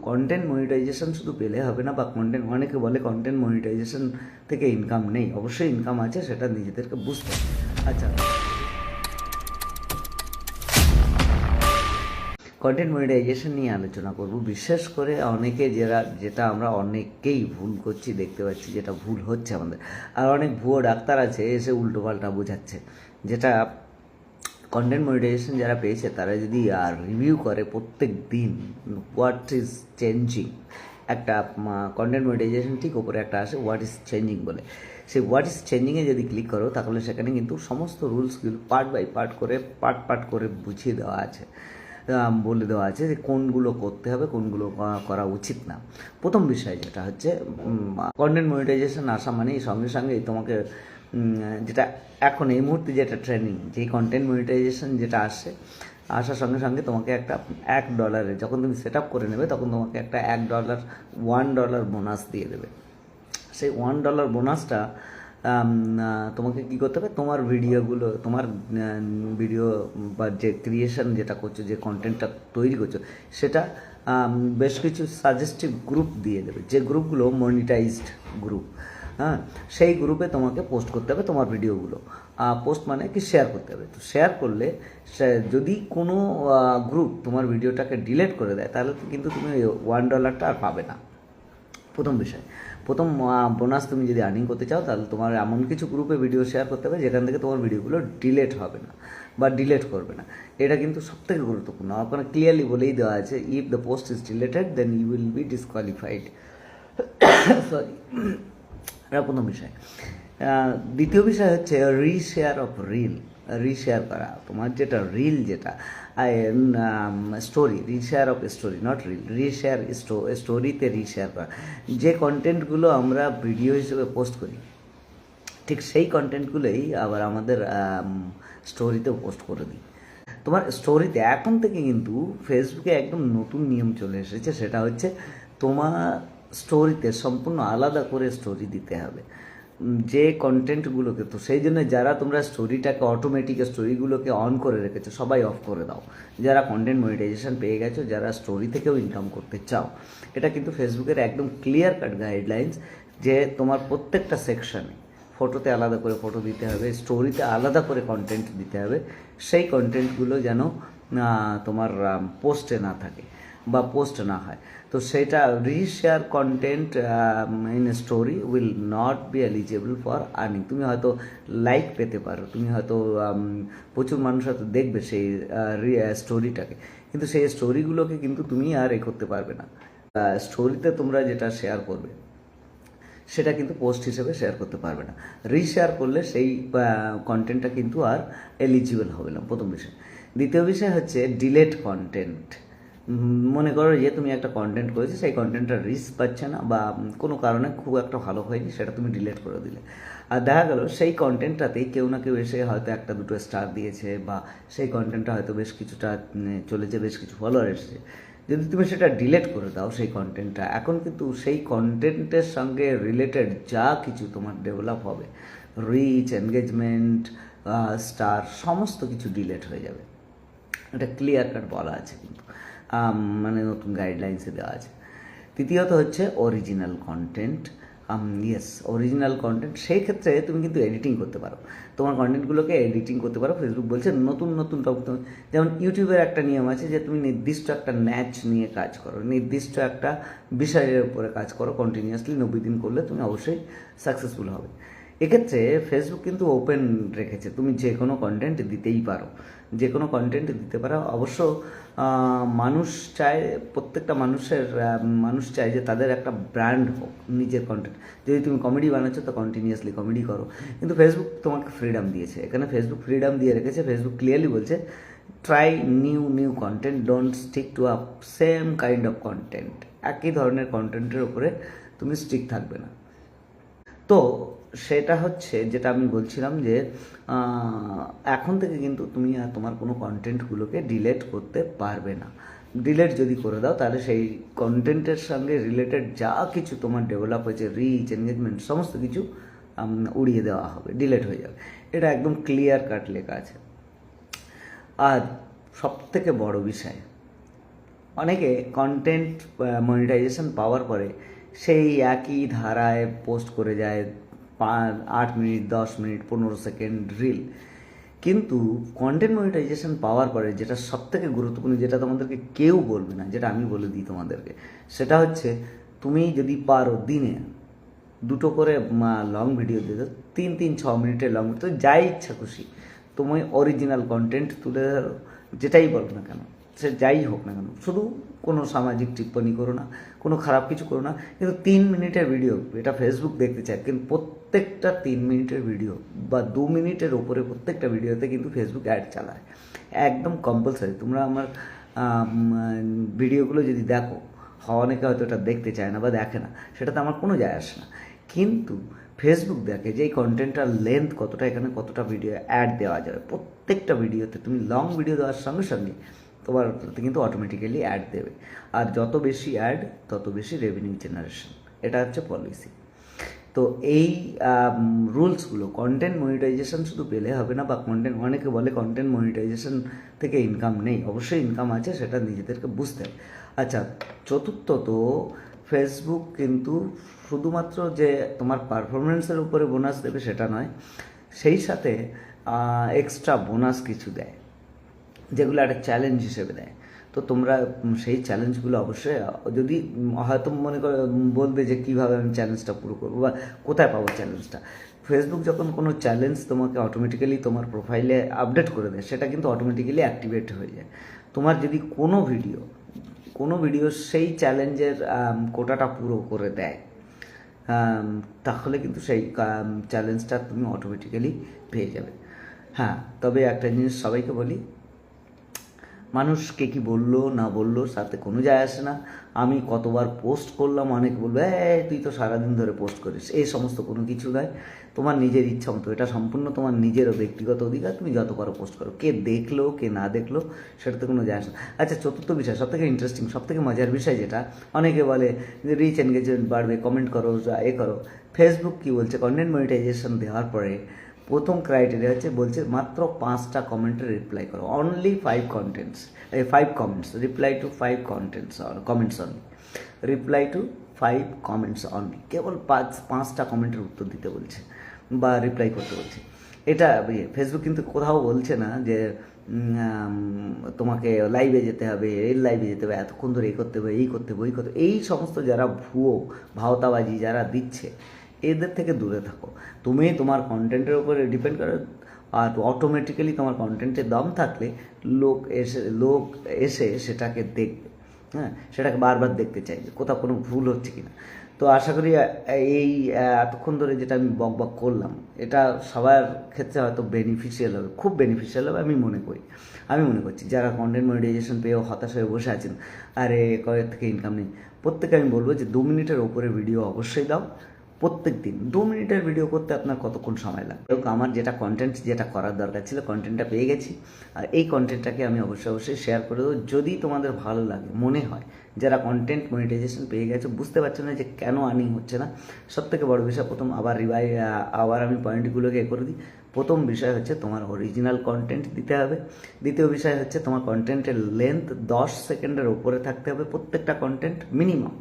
Content monetization শুধু পেলে হবে না, বা অনেকে বলে কন্টেন্ট মনিটাইজেশন থেকে ইনকাম নেই। অবশ্যই ইনকাম আছে, সেটা নিজেদেরকে বুঝতে হবে। আচ্ছা, কন্টেন্ট মনিটাইজেশন নিয়ে আলোচনা করব। বিশেষ করে যেটা আমরা অনেকেই ভুল করছি দেখতে পাচ্ছি, যেটা ভুল হচ্ছে আমাদের। আর অনেক ভুয়ো ডাক্তার আছে এসে উল্টোপাল্টা বোঝাচ্ছে, যেটা কন্টেন্ট মনিটাইজেশন যারা পেয়েছে তারা যদি রিভিউ করে প্রত্যেক দিন হোয়াট ইজ চেঞ্জিং, একটা কন্টেন্ট মনিটাইজেশন ঠিক ওপরে একটা আসে হোয়াট ইজ চেঞ্জিং বলে, সেই হোয়াট ইজ চেঞ্জিংয়ে যদি ক্লিক করো তাহলে সেখানে কিন্তু সমস্ত রুলসগুলো পার্ট বাই পার্ট করে বুঝিয়ে দেওয়া আছে, বলে দেওয়া আছে যে কোনগুলো করতে হবে, কোনগুলো করা উচিত না। প্রথম বিষয় যেটা হচ্ছে, কন্টেন্ট মনিটাইজেশন আসা মানেই সঙ্গে সঙ্গে তোমাকে যেটা এখন এই মুহূর্তে যেটা ট্রেনিং, যেই কন্টেন্ট মনিটাইজেশন যেটা আসার সঙ্গে সঙ্গে তোমাকে একটা $1 যখন তুমি সেট আপ করে নেবে তখন তোমাকে একটা $1 বোনাস দিয়ে দেবে। সেই $1 বোনাসটা তোমাকে কী করতে হবে, তোমার ভিডিও বা যে ক্রিয়েশন যেটা করছো, যে কন্টেন্টটা তৈরি করছো, সেটা বেশ কিছু সাজেস্টিভ গ্রুপ দিয়ে দেবে, যে গ্রুপগুলো মনিটাইজড গ্রুপ। হ্যাঁ, সেই গ্রুপে তোমাকে পোস্ট করতে হবে তোমার ভিডিওগুলো। পোস্ট মানে কি, শেয়ার করতে হবে। তো শেয়ার করলে যদি কোনো গ্রুপ তোমার ভিডিওটাকে ডিলিট করে দেয় তাহলে কিন্তু তুমি $1টা আর পাবে না। প্রথম বোনাস তুমি যদি আর্নিং করতে চাও তাহলে তোমার এমন কিছু গ্রুপে ভিডিও শেয়ার করতে হবে যেখান থেকে তোমার ভিডিওগুলো ডিলিট হবে না বা ডিলিট করবে না। এটা কিন্তু সবথেকে গুরুত্বপূর্ণ। ওখানে ক্লিয়ারলি বলেই দেওয়া আছে, if the post is deleted then you will be disqualified. Sorry, এটা প্রথম বিষয়। দ্বিতীয় বিষয় হচ্ছে রিশেয়ার করা। তোমার যেটা রিল, যেটা story, reshare of story, not reshare স্টোরিতে রিশেয়ার করা। যে কন্টেন্টগুলো আমরা ভিডিও হিসেবে পোস্ট করি ঠিক সেই কন্টেন্টগুলোই আবার আমাদের স্টোরিতেও পোস্ট করে দিই। তোমার স্টোরিতে এখন থেকে কিন্তু ফেসবুকে একদম নতুন নিয়ম চলে এসেছে, সেটা হচ্ছে তোমার স্টোরিতে সম্পূর্ণ আলাদা করে স্টোরি দিতে হবে যে কন্টেন্টগুলোকে। তো সেই জন্য যারা তোমরা অটোমেটিক স্টোরিগুলোকে অন করে রেখেছো সবাই অফ করে দাও। যারা কন্টেন্ট মনিটাইজেশন পেয়ে গেছো, যারা স্টোরি থেকেও ইনকাম করতে চাও, এটা কিন্তু ফেসবুকের একদম ক্লিয়ার কাট গাইডলাইন্স যে তোমার প্রত্যেকটা সেকশনে ফটোতে আলাদা করে ফটো দিতে হবে, স্টোরিতে আলাদা করে কন্টেন্ট দিতে হবে। সেই কন্টেন্টগুলো যেন তোমার পোস্টে না থাকে বা পোস্ট না হয়। তো সেটা reshare contained in story will not be eligible for earning. তুমি হয়তো লাইক পেতে পারো, তুমি হয়তো প্রচুর মানুষ হয়তো দেখবে সেই স্টোরিটাকে, কিন্তু সেই স্টোরিগুলোকে কিন্তু তুমি আর করতে পারবে না। স্টোরিতে তোমরা যেটা শেয়ার করবে সেটা কিন্তু পোস্ট হিসেবে শেয়ার করতে পারবে না। রিশেয়ার করলে সেই কন্টেন্টটা কিন্তু আর এলিজিবল হবে না, প্রথম বিষয়। দ্বিতীয় বিষয় হচ্ছে ডিলেট কন্টেন্ট। মনে করো যে তুমি একটা কন্টেন্ট করেছো, সেই কন্টেন্টটা রিচ পাচ্ছে না বা কোনো কারণে খুব একটা ভালো হয়নি, সেটা তুমি ডিলিট করে দিলে। আর দেখা গেল সেই কন্টেন্টটাতেই কেউ না কেউ এসে হয়তো 1-2 স্টার দিয়েছে, বা সেই কন্টেন্টটা হয়তো বেশ কিছুটা চলেছে, বেশ কিছু ফলোয়ার এসেছে। যদি তুমি সেটা ডিলিট করে দাও সেই কন্টেন্টটা, এখন কিন্তু সেই কন্টেন্টের সঙ্গে রিলেটেড যা কিছু তোমার ডেভেলপ হবে, রিচ, এনগেজমেন্ট, স্টার, সমস্ত কিছু ডিলিট হয়ে যাবে। এটা ক্লিয়ার কাট বলা আছে কিন্তু, মানে নতুন গাইডলাইন্সে দেওয়া আছে। তৃতীয়ত হচ্ছে অরিজিনাল কন্টেন্ট। অরিজিনাল কন্টেন্ট, সেই ক্ষেত্রে তুমি কিন্তু এডিটিং করতে পারো, তোমার কন্টেন্টগুলোকে এডিটিং করতে পারো। ফেসবুক বলছে নতুন টপিক, যেমন ইউটিউবের একটা নিয়ম আছে যে তুমি নির্দিষ্ট একটা ন্যাচ নিয়ে কাজ করো, নির্দিষ্ট একটা বিষয়ের উপরে কাজ করো কন্টিনিউয়াসলি 90 দিন করলে তুমি অবশ্যই সাকসেসফুল হবে। এক্ষেত্রে ফেসবুক কিন্তু ওপেন রেখেছে, তুমি যে কোনো কন্টেন্ট দিতেই পারো, যে কোনো কন্টেন্ট দিতে পারো। অবশ্য প্রত্যেকটা মানুষ চায় যে তাদের একটা ব্র্যান্ড হোক নিজের কন্টেন্ট। যদি তুমি কমেডি বানাচ্ছো তো কন্টিনিউয়াসলি কমেডি করো, কিন্তু ফেসবুক তোমাকে ফ্রিডম দিয়েছে। এখানে ফেসবুক ফ্রিডম দিয়ে রেখেছে। ফেসবুক ক্লিয়ারলি বলছে, try new content, don't stick to a same kind of content. একই ধরনের কন্টেন্টের উপরে তুমি স্টিক থাকবে না। তো সেটা হচ্ছে যেটা আমি বলছিলাম যে এখন থেকে কিন্তু তুমি আর তোমার কোনো কন্টেন্টগুলোকে ডিলিট করতে পারবে না। ডিলিট যদি করে দাও তাহলে সেই কন্টেন্টের সঙ্গে রিলেটেড যা কিছু তোমার ডেভেলপ হয়েছে, রিচ, এনগেজমেন্ট, সমস্ত কিছু উড়িয়ে দেওয়া হবে, ডিলিট হয়ে যাবে। এটা একদম ক্লিয়ার কাট লেখা আছে। আর সবথেকে বড় বিষয়, অনেকে কন্টেন্ট মনিটাইজেশন পাওয়ার পরে সেই একই ধারায় পোস্ট করে যায় 8 মিনিট, 10 মিনিট, 15 সেকেন্ড রিল। কিন্তু কন্টেন্ট মনিটাইজেশন পাওয়ার পরে যেটা সবথেকে গুরুত্বপূর্ণ, যেটা তোমাদেরকে কেউ বলবে না, যেটা আমি বলে দিই তোমাদেরকে, সেটা হচ্ছে তুমি যদি পারো দিনে 2টো করে লং ভিডিও দিয়ে দাও, 3-6 মিনিটের লং ভিডিও, যাই ইচ্ছা খুশি তুমি অরিজিনাল কন্টেন্ট তুলে ধরো, যেটাই বলো না কেন, সে যাই হোক না কেন, শুধু কোনো সামাজিক টিপ্পণী করো না, কোনো খারাপ কিছু করো না, কিন্তু 3 মিনিটের ভিডিও, এটা ফেসবুক দেখতে চায়, কিন্তু প্রত্যেকটা 3 মিনিটের ভিডিও বা 2 মিনিটের ওপরে প্রত্যেকটা ভিডিওতে কিন্তু ফেসবুক অ্যাড চালায়, একদম কম্পালসারি। তোমরা আমার ভিডিওগুলো যদি দেখো, অনেকে হয়তো এটা দেখতে চায় না বা দেখে না, সেটাতে আমার কোনো যায় আসে না, কিন্তু ফেসবুক দেখে যে এই কন্টেন্টটার লেন্থ কতটা, এখানে কতটা ভিডিও অ্যাড দেওয়া যাবে। প্রত্যেকটা ভিডিওতে তুমি লং ভিডিও দেওয়ার সঙ্গে সঙ্গে তোমার কিন্তু অটোমেটিক্যালি অ্যাড দেবে, আর যত বেশি অ্যাড তত বেশি রেভিনিউ জেনারেশন, এটা হচ্ছে পলিসি। তো এই রুলসগুলো, কন্টেন্ট মনিটাইজেশন শুধু পেলে হবে না, বা কন্টেন্ট, অনেকে বলে কন্টেন্ট মনিটাইজেশন থেকে ইনকাম নেই, অবশ্যই ইনকাম আছে, সেটা নিজেদেরকে বুঝতে হবে। আচ্ছা, চতুর্থত, ফেসবুক কিন্তু শুধুমাত্র যে তোমার পারফরমেন্সের উপরে বোনাস দেবে সেটা নয়, সেই সাথে এক্সট্রা বোনাস কিছু দেয়, যেগুলো একটা চ্যালেঞ্জ হিসেবে দেয়। তো তোমরা সেই চ্যালেঞ্জগুলো অবশ্যই, যদি হয়তো মনে করে বলবে যে কীভাবে আমি চ্যালেঞ্জটা পুরো করবো বা কোথায় পাবো চ্যালেঞ্জটা, ফেসবুক যখন কোনো চ্যালেঞ্জ তোমাকে অটোমেটিক্যালি তোমার প্রোফাইলে আপডেট করে দেয়, সেটা কিন্তু অটোমেটিক্যালি অ্যাক্টিভেট হয়ে যায়। তোমার যদি কোনো ভিডিও সেই চ্যালেঞ্জের কোটাটা পুরো করে দেয়, তাহলে কিন্তু সেই চ্যালেঞ্জটা তুমি অটোমেটিক্যালি পেয়ে যাবে। হ্যাঁ, তবে একটা জিনিস সবাইকে বলি, মানুষকে কি বললো না বললো তাতে কোনো যায় আসে না। আমি কতবার পোস্ট করলাম, অনেকে বলবে তুই তো সারাদিন ধরে পোস্ট করিস, এই সমস্ত কোনো কিছু নয়। তোমার নিজের ইচ্ছা মতো, এটা সম্পূর্ণ তোমার নিজেরও ব্যক্তিগত অধিকার, তুমি যত পারো পোস্ট করো, কে দেখলো কে না দেখলো সেটাতে কোনো যায় আসে না। আচ্ছা, চতুর্থ বিষয়, সবথেকে ইন্টারেস্টিং, সবথেকে মজার বিষয়, যেটা অনেকে বলে যে রিচ এনগেজমেন্ট বাড়বে, কমেন্ট করো, করো। ফেসবুক কি বলছে, কন্টেন্ট মনিটাইজেশন দেওয়ার পরে প্রথম ক্রাইটেরিয়া হচ্ছে, বলছে মাত্র 5টা কমেন্টে রিপ্লাই করো, only 5 comments, reply to 5 comments only, reply to 5 comments only, কেবল 5টা কমেন্টের উত্তর দিতে বলছে বা রিপ্লাই করতে বলছে। এটা ফেসবুক কিন্তু কোথাও বলছে না যে তোমাকে লাইভে যেতে হবে, লাইভে যেতে হবে, এতক্ষণ ধরে এই করতে হবে, এই করতে হবে, ওই করতে হবে। এই সমস্ত যারা ভাওতাবাজি যারা দিচ্ছে, এদের থেকে দূরে থাকো। তুমি তোমার কন্টেন্টের উপরে ডিপেন্ড করো, আর অটোমেটিক্যালি তোমার কন্টেন্টের দম থাকলে লোক এসে সেটাকে দেখবে, হ্যাঁ, সেটাকে বারবার দেখতে চাইবে, কোথাও কোনো ভুল হচ্ছে কি না। তো আশা করি এই এতক্ষণ ধরে যেটা আমি বক করলাম, এটা সবার ক্ষেত্রে হয়তো বেনিফিশিয়াল হবে, খুব বেনিফিশিয়াল হবে আমি মনে করছি। যারা কন্টেন্ট মনিটাইজেশন পেয়েও হতাশ হয়ে বসে আছেন, আরে কয়েক থেকে ইনকাম নেই, প্রত্যেকে আমি বলবো যে 2 মিনিটের ওপরে ভিডিও অবশ্যই দাও। প্রত্যেক দিন 2 মিনিটের ভিডিও করতে আপনার কতক্ষণ সময় লাগবে? আমার যেটা করার দরকার ছিল, কন্টেন্টটা পেয়ে গেছি, আর এই কন্টেন্টটাকে আমি অবশ্যই শেয়ার করে দেবো। যদি তোমাদের ভালো লাগে, মনে হয় যারা কন্টেন্ট মনিটাইজেশন পেয়ে গেছে, বুঝতে পারছো না যে কেন আর্নিং হচ্ছে না, সবথেকে বড় বিষয়, প্রথম আবার আমি পয়েন্টগুলোকে করে দিই। প্রথম বিষয় হচ্ছে তোমার অরিজিনাল কন্টেন্ট দিতে হবে। দ্বিতীয় বিষয় হচ্ছে তোমার কন্টেন্টের লেন্থ 10 সেকেন্ডের ওপরে থাকতে হবে, প্রত্যেকটা কন্টেন্ট মিনিমাম,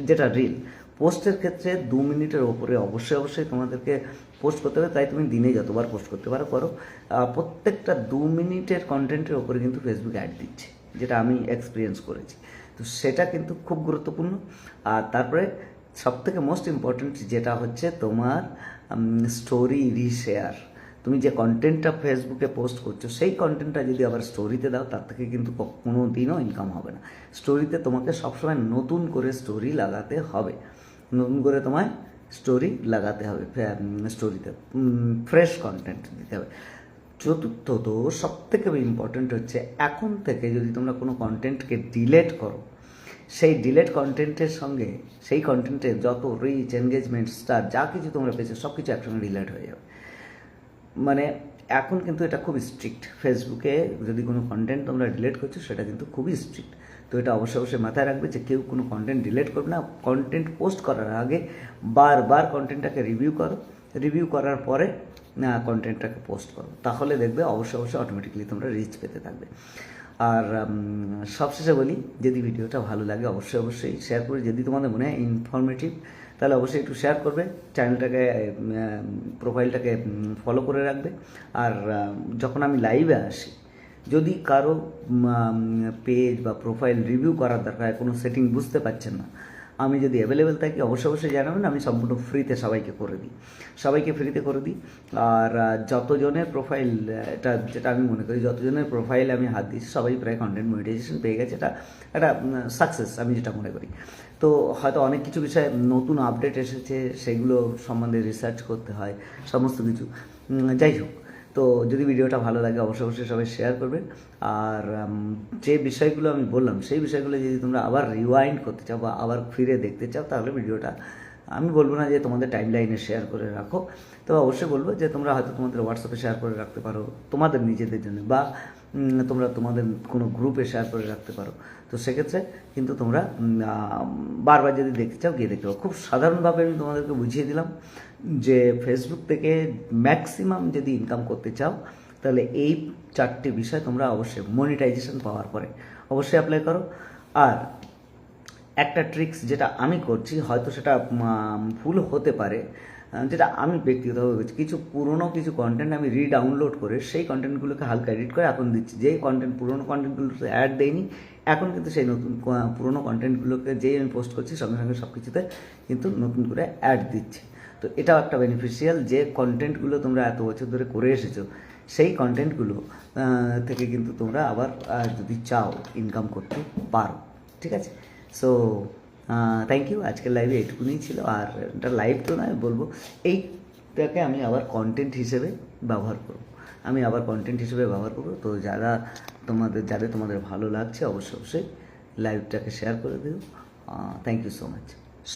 যেটা রিল। পোস্টের ক্ষেত্রে 2 মিনিটের ওপরে অবশ্যই তোমাদেরকে পোস্ট করতে হবে, তাই তুমি দিনে যতবার পোস্ট করতে পারো করো। প্রত্যেকটা 2 মিনিটের কন্টেন্টের ওপরে কিন্তু ফেসবুক অ্যাড দিচ্ছে, যেটা আমি এক্সপিরিয়েন্স করেছি। তো সেটা কিন্তু খুব গুরুত্বপূর্ণ। আর তারপরে সবথেকে মোস্ট ইম্পর্ট্যান্ট যেটা হচ্ছে তোমার স্টোরি রিশেয়ার। তুমি যে কন্টেন্টটা ফেসবুকে পোস্ট করছো, সেই কন্টেন্টটা যদি আবার স্টোরিতে দাও, তার থেকে কিন্তু কোনো দিনও ইনকাম হবে না। স্টোরিতে তোমাকে সবসময় নতুন করে স্টোরি লাগাতে হবে, স্টোরিতে ফ্রেশ কন্টেন্ট দিতে হবে। চতুর্থত, সবথেকে ইম্পর্ট্যান্ট হচ্ছে, এখন থেকে যদি তোমরা কোনো কন্টেন্টকে ডিলেট করো, সেই ডিলেট কন্টেন্টের সঙ্গে সেই কন্টেন্টের যত রিচ, এনগেজমেন্ট, স্টার যা কিছু তোমরা পেয়েছো, সব কিছু একসঙ্গে ডিলেট হয়ে যাবে। মানে এখন কিন্তু এটা খুব স্ট্রিক্ট, ফেসবুকে যদি কোনো কন্টেন্ট তোমরা ডিলিট করছো, সেটা কিন্তু খুবই স্ট্রিক্ট। তো এটা অবশ্যই মাথায় রাখবে যে কেউ কোনো কন্টেন্ট ডিলিট করবে না। কন্টেন্ট পোস্ট করার আগে বারবার কন্টেন্টটাকে রিভিউ করার পরে কন্টেন্টটাকে পোস্ট করো, তাহলে দেখবে অবশ্যই অটোমেটিক্যালি তোমরা রিচ পেতে থাকবে। আর সবশেষে বলি, যদি ভিডিওটা ভালো লাগে অবশ্যই অবশ্যই শেয়ার করে, যদি তোমাদের মনে হয় ইনফরমেটিভ তাহলে অবশ্যই একটু শেয়ার করবে, চ্যানেলটাকে প্রোফাইলটাকে ফলো করে রাখবে। আর যখন আমি লাইভে আসি, যদি কারো পেজ বা প্রোফাইল রিভিউ করার দরকার, কোনো সেটিং বুঝতে পারছেন না, আমি যদি অ্যাভেলেবেল থাকি অবশ্যই অবশ্যই জানাবেন, আমি সম্পূর্ণ ফ্রিতে সবাইকে করে দিই, সবাইকে ফ্রিতে করে দিই। আর যতজনের প্রোফাইল, এটা যেটা আমি মনে করি, যতজনের প্রোফাইল আমি হাত দিয়েছি সবাই প্রায় কন্টেন্ট মনিটাইজেশন পেয়ে গেছে, এটা একটা সাকসেস আমি যেটা মনে করি। তো হয়তো অনেক কিছু বিষয়ে নতুন আপডেট এসেছে, সেগুলো সম্বন্ধে রিসার্চ করতে হয়, সমস্ত কিছু। যাই হোক, তো যদি ভিডিওটা ভালো লাগে অবশ্যই অবশ্যই সবাই শেয়ার করবে। আর যে বিষয়গুলো আমি বললাম সেই বিষয়গুলো যদি তোমরা আবার রিওয়াইন্ড করতে চাও বা আবার ফিরে দেখতে চাও, তাহলে ভিডিওটা আমি বলবো না যে তোমাদের টাইম লাইনে শেয়ার করে রাখো, তবে অবশ্যই বলবো যে তোমরা হয়তো তোমাদের হোয়াটসঅ্যাপে শেয়ার করে রাখতে পারো তোমাদের নিজেদের জন্য, বা তোমরা তোমাদের কোনো গ্রুপে শেয়ার করে রাখতে পারো। তো সেক্ষেত্রে কিন্তু তোমরা বারবার যদি দেখতে চাও গিয়ে দেখতে পারো। খুব সাধারণভাবে আমি তোমাদেরকে বুঝিয়ে দিলাম যে ফেসবুক থেকে ম্যাক্সিমাম যদি ইনকাম করতে চাও, তাহলে এই 4টি বিষয় তোমরা অবশ্যই মনিটাইজেশন পাওয়ার পরে অবশ্যই অ্যাপ্লাই করো। আর একটা ট্রিক্স যেটা আমি করছি, হয়তো সেটা ভুল হতে পারে, যেটা আমি ব্যক্তিগতভাবে করছি, পুরনো কিছু কন্টেন্ট আমি রিডাউনলোড করে সেই কন্টেন্টগুলোকে হালকা এডিট করে এখন দিচ্ছি। যেই পুরনো কন্টেন্টগুলোতে অ্যাড দেয়নি, এখন কিন্তু সেই নতুন পুরনো কন্টেন্টগুলোকে যেই আমি পোস্ট করছি সঙ্গে সঙ্গে সব কিছুতে কিন্তু নতুন করে অ্যাড দিচ্ছে। তো এটাও একটা বেনিফিশিয়াল, যে কন্টেন্টগুলো তোমরা এত বছর ধরে করে এসেছো সেই কন্টেন্টগুলো থেকে কিন্তু তোমরা আবার যদি চাও ইনকাম করতে পারো। ঠিক আছে? So thank you. আজকের লাইভে এইটুকুনি ছিল। আর এটা লাইভ তো নয়, বলবো এইটাকে আমি আবার কন্টেন্ট হিসেবে ব্যবহার করব, তো যাদের তোমাদের ভালো লাগছে অবশ্যই অবশ্যই লাইভটাকে শেয়ার করে দিও। Thank you so much.